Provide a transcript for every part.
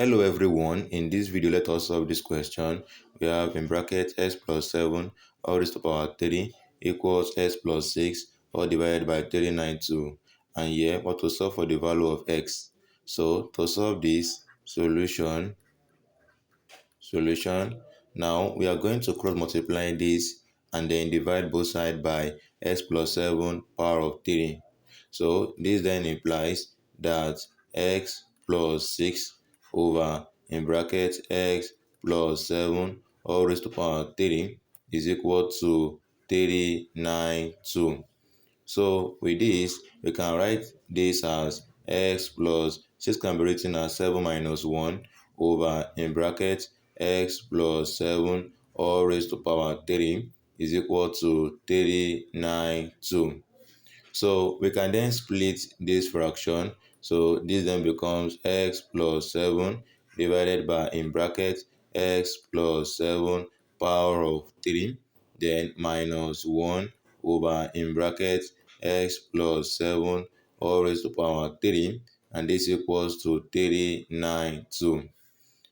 Hello everyone, in this video let us solve this question. We have in bracket x plus 7 all raised to the power 3 equals x plus 6 all divided by 392. And here what to solve for the value of x. So to solve this solution, now we are going to cross multiply this and then divide both sides by x plus 7 power of 3. So this then implies that x plus 6 over in bracket x plus 7 all raised to power 3 is equal to 392. So with this, we can write this as x plus 6 can be written as 7 minus 1 over in bracket x plus 7 all raised to power 3 is equal to 392. So we can then split this fraction. So this then becomes x plus 7 divided by in bracket x plus 7 power of 3 then minus 1 over in bracket x plus 7 all raised to power 3 and this equals to 392.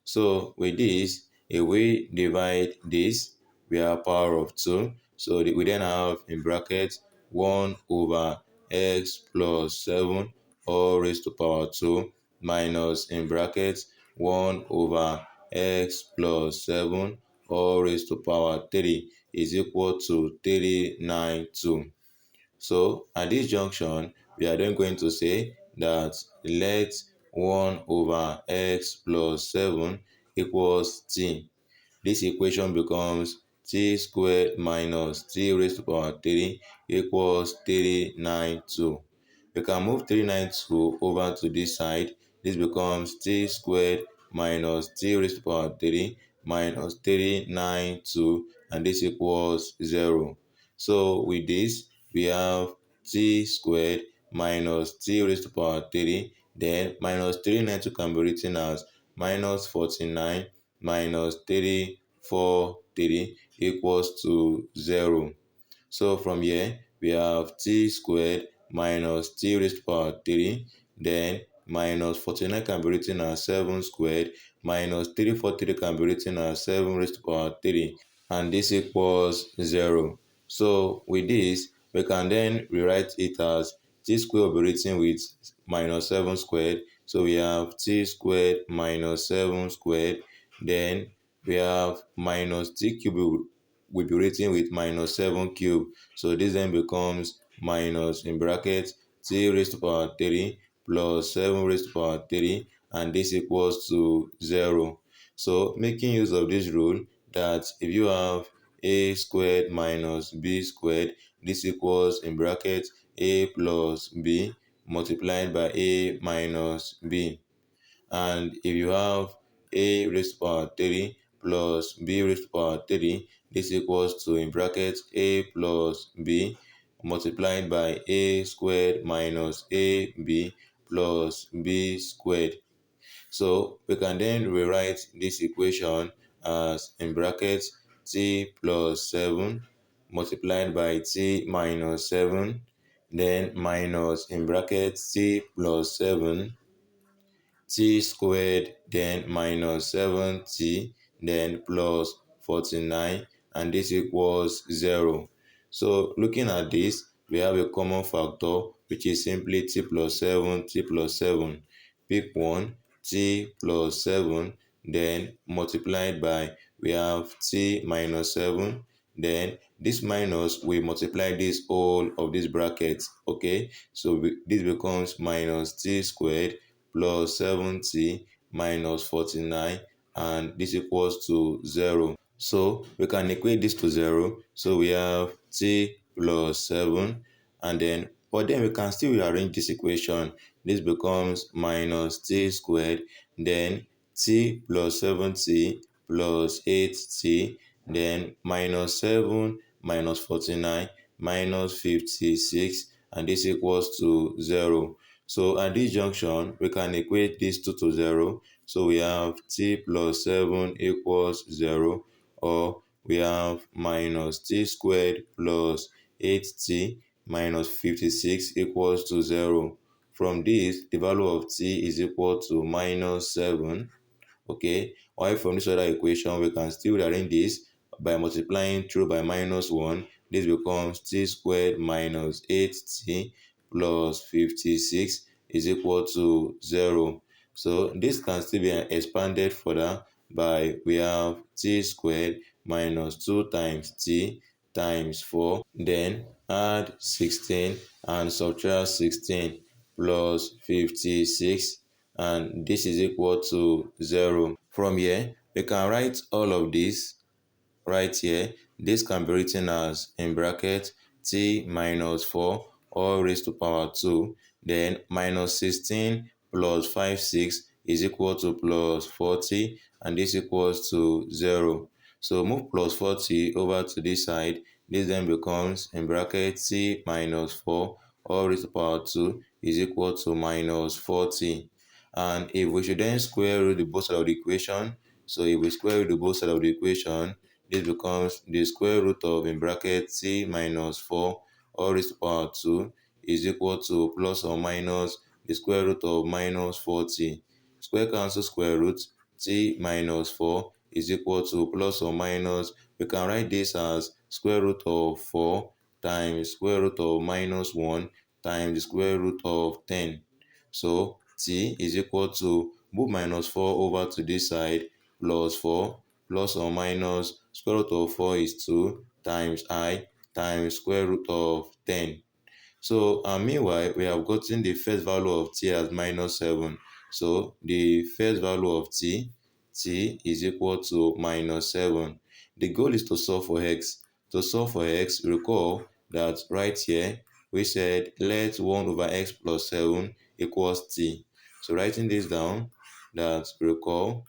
So with this, if we divide this, we have power of 2. So we then have in bracket 1 over x plus 7 all raised to power 2 minus in bracket 1 over x plus 7 all raised to power 3 is equal to 392. So at this junction, we are then going to say that let 1 over x plus 7 equals t. This equation becomes t squared minus t raised to power 3 equals 392. We can move 392 over to this side. This becomes t squared minus t raised to power 3 minus 392 and this equals 0. So with this, we have t squared minus t raised to power 3, then minus 392 can be written as minus 49 minus 343 equals to 0. So from here, we have t squared minus t raised to power 3, then minus 49 can be written as 7 squared, minus 343 can be written as 7 raised to power 3, and this equals 0. So with this, we can then rewrite it as t squared will be written with minus 7 squared. So we have t squared minus 7 squared. Then we have minus t cubed will be written with minus 7 cubed. So this then becomes minus in bracket t raised to power 3 plus 7 raised to power 3 and this equals to 0. So making use of this rule that if you have a squared minus b squared, this equals in bracket a plus b multiplied by a minus b. And if you have a raised to power 3 plus b raised to power 3, this equals to in bracket a plus b multiplied by a squared minus ab plus b squared. So we can then rewrite this equation as in brackets t plus 7 multiplied by t minus 7, then minus in brackets t plus 7, t squared, then minus 7t, then plus 49, and this equals 0. So looking at this, we have a common factor, which is simply t plus 7, t plus 7. Pick one, t plus 7, then multiplied by, we have t minus 7, then this minus, we multiply this whole of this bracket, okay? So this becomes minus t squared plus 7t minus 49 and this equals to 0. So we can equate this to 0. So we have t plus 7 and then we can still rearrange this equation. This becomes minus t squared, then t plus 7t plus 8t, then minus 7 minus 49 minus 56 and this equals to 0. So at this junction, we can equate these two to 0. So we have t plus 7 equals 0, or we have minus t squared plus 8t minus 56 equals to 0. From this, the value of t is equal to minus 7, Okay, while from this other equation we can still rearrange this by multiplying through by minus 1. This becomes t squared minus 8t plus 56 is equal to 0. So this can still be expanded further by we have t squared minus 2 times t times 4, then add 16 and subtract 16 plus 56, and this is equal to 0. From here, we can write all of this right here. This can be written as in bracket t minus 4 all raised to power 2, then minus 16 plus 56 is equal to plus 40, and this equals to 0. So move plus 40 over to this side. This then becomes in bracket t minus 4 all raised to power 2 is equal to minus 40. And if we should then square root the both side of the equation, so if we square root the both side of the equation, this becomes the square root of in bracket t minus 4 all raised to power 2 is equal to plus or minus the square root of minus 40. Square cancel square root, t minus 4 is equal to plus or minus, we can write this as square root of 4 times square root of minus 1 times the square root of 10. So t is equal to, move minus 4 over to this side, plus 4 plus or minus square root of 4 is 2 times I times square root of 10. So meanwhile, we have gotten the first value of t as minus 7. So the first value of t is equal to minus 7. The goal is to solve for x. To solve for x, recall that right here we said let 1 over x plus 7 equals t. So writing this down, that recall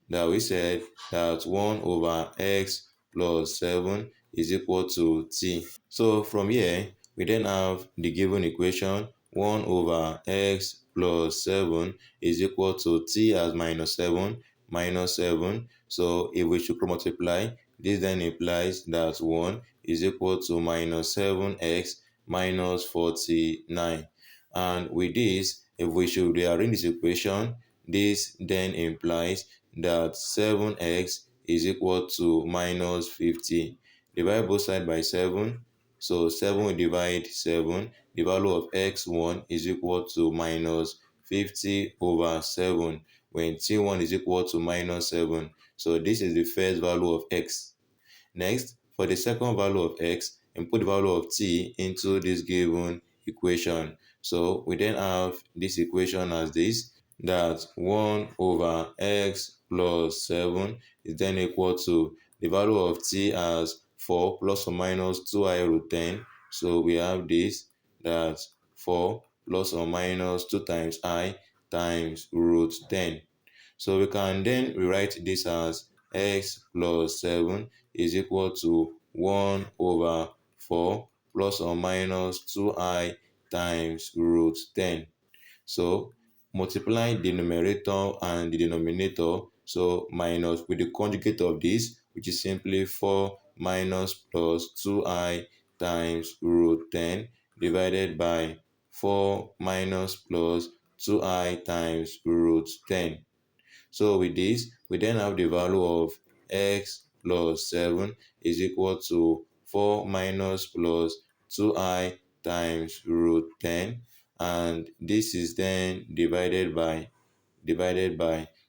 that we said that 1 over x plus 7 is equal to t. So from here, we then have the given equation 1 over x plus 7 is equal to t as minus 7, minus 7. So if we should multiply, this then implies that 1 is equal to minus 7x minus 49. And with this, if we should rearrange this equation, this then implies that 7x is equal to minus 50. Divide both sides by 7. So 7 will divide 7. The value of x1 is equal to minus 50 over 7 when t1 is equal to minus 7. So this is the first value of x. Next, for the second value of x, input the value of t into this given equation. So we then have this equation as this, that 1 over x plus 7 is then equal to the value of t as 4 plus or minus 2i root 10. So we have this, that 4 plus or minus 2 times I times root 10. So we can then rewrite this as x plus 7 is equal to 1 over 4 plus or minus 2i times root 10. So multiply the numerator and the denominator, so minus with the conjugate of this, which is simply 4 minus plus 2i times root 10 divided by 4 minus plus 2i times root 10. So with this, we then have the value of x plus 7 is equal to 4 minus plus 2i times root 10, and this is then divided by,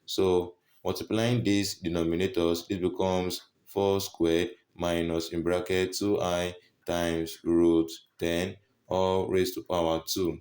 so multiplying these denominators, this becomes 4 squared minus in bracket 2i times root 10 all raised to power 2.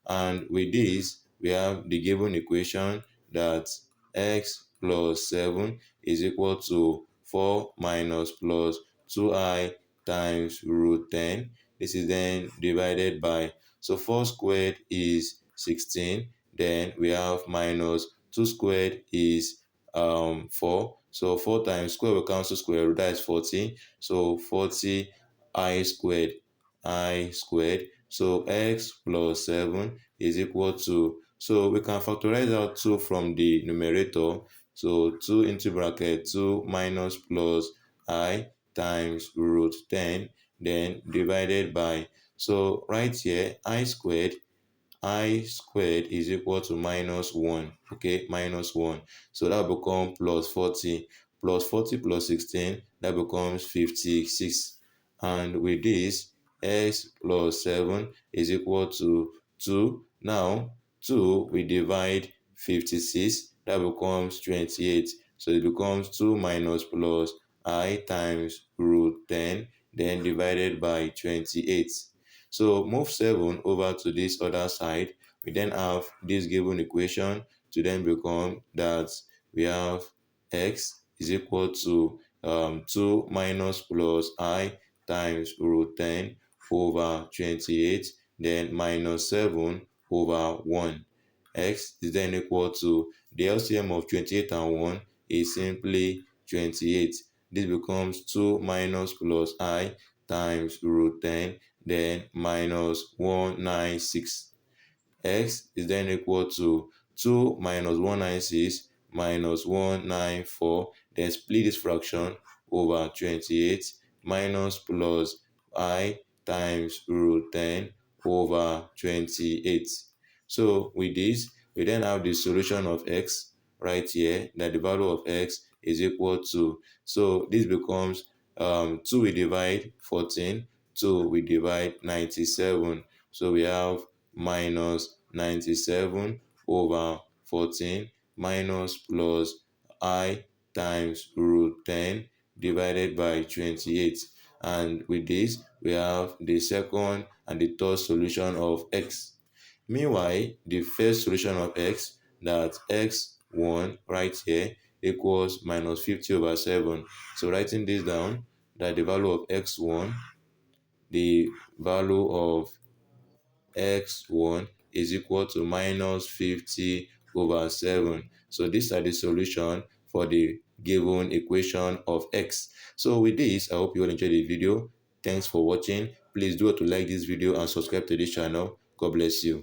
And with this, we have the given equation that x plus 7 is equal to 4 minus plus 2i times root 10. This is then divided by, so 4 squared is 16. Then we have minus 2 squared is 4. So 4 times square will cancel square root, that is 40. So 40 I squared. So x plus 7 is equal to, so we can factorize out 2 from the numerator. So 2 into bracket 2 minus plus I times root 10, then divided by, so right here I squared I squared is equal to minus 1. Okay, minus 1. So that will become plus 40. Plus 40 plus 16, that becomes 56. And with this, x plus 7 is equal to 2. Now, 2 we divide 56, that becomes 28. So it becomes 2 minus plus I times root 10, then divided by 28. So move 7 over to this other side. We then have this given equation to then become that we have x is equal to 2 minus plus I times root 10 over 28, then minus 7 over 1. X is then equal to the LCM of 28 and 1 is simply 28. This becomes 2 minus plus I times root 10, then minus 196. X is then equal to 2 minus 196 minus 194. Then split this fraction over 28 minus plus I times root 10 over 28. So with this, we then have the solution of x right here, that the value of x is equal to, so this becomes 2 we divide 14, 2 we divide 97. So we have minus 97 over 14 minus plus I times root 10 divided by 28. And with this, we have the second and the third solution of x. Meanwhile, the first solution of x, that x1 right here equals minus 50 over 7. So writing this down, that the value of x1, the value of x1 is equal to minus 50 over 7. So these are the solution for the given equation of x. So with this, I hope you all enjoyed the video. Thanks for watching. Please do to like this video and subscribe to this channel. God bless you.